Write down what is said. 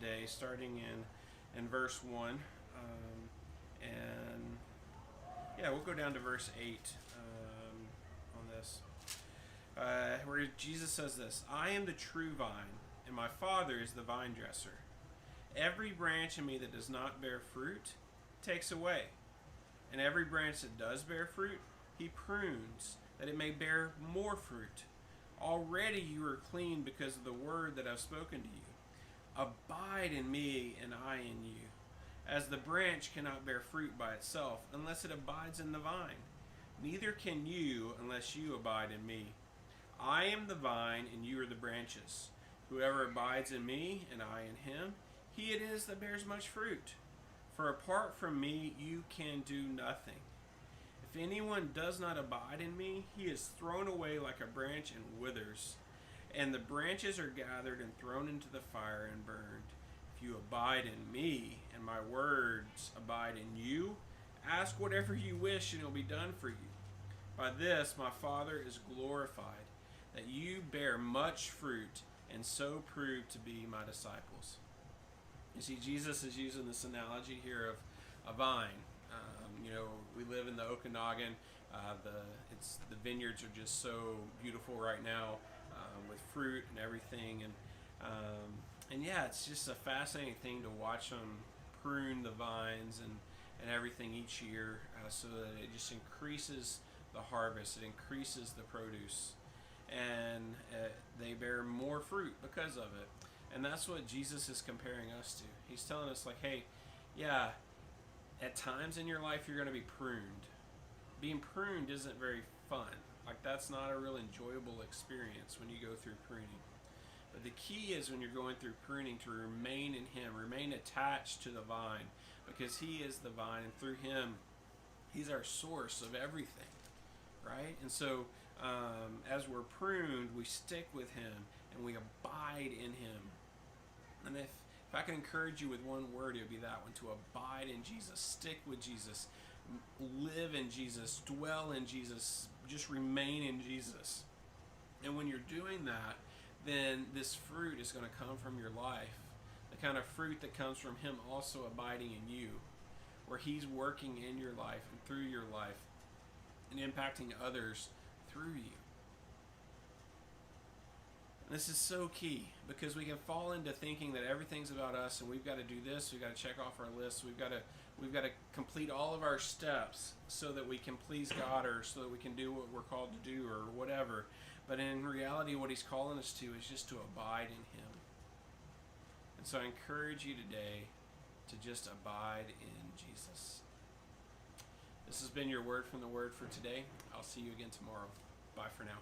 today, starting in verse 1. And yeah, we'll go down to verse 8 on this, where Jesus says this: I am the true vine, and my Father is the vine dresser. Every branch in me that does not bear fruit takes away, and every branch that does bear fruit, he prunes, that it may bear more fruit. Already you are clean because of the word that I've spoken to you. Abide in me, and I in you. As the branch cannot bear fruit by itself unless it abides in the vine, neither can you unless you abide in me. I am the vine, and you are the branches. Whoever abides in me, and I in him, he it is that bears much fruit. For apart from me, you can do nothing. If anyone does not abide in me, he is thrown away like a branch and withers. And the branches are gathered and thrown into the fire and burned. If you abide in me, and my words abide in you, ask whatever you wish, and it will be done for you. By this my Father is glorified, that you bear much fruit, and so prove to be my disciples. You see, Jesus is using this analogy here of a vine. We live in the Okanagan. The vineyards are just so beautiful right now, with fruit and everything, and yeah, it's just a fascinating thing to watch them prune the vines and everything each year, so that it just increases the harvest, it increases the produce, and they bear more fruit because of it. And that's what Jesus is comparing us to. He's telling us, like, hey, yeah, at times in your life you're going to be pruned. Being pruned isn't very fun. Like, that's not a real enjoyable experience when you go through pruning. But the key is, when you're going through pruning, to remain in him, remain attached to the vine, because he is the vine, and through him, he's our source of everything, right? And so as we're pruned, we stick with him and we abide in him. And if I can encourage you with one word, it would be that one: to abide in Jesus, stick with Jesus, live in Jesus, dwell in Jesus, just remain in Jesus. And when you're doing that, then this fruit is going to come from your life, the kind of fruit that comes from him also abiding in you, where he's working in your life and through your life and impacting others through you. This is so key, because we can fall into thinking that everything's about us, and we've got to do this, we've got to check off our list, we've got to complete all of our steps so that we can please God, or so that we can do what we're called to do, or whatever. But in reality, what he's calling us to is just to abide in him. And so I encourage you today to just abide in Jesus. This has been your word from the Word for today. I'll see you again tomorrow. Bye for now.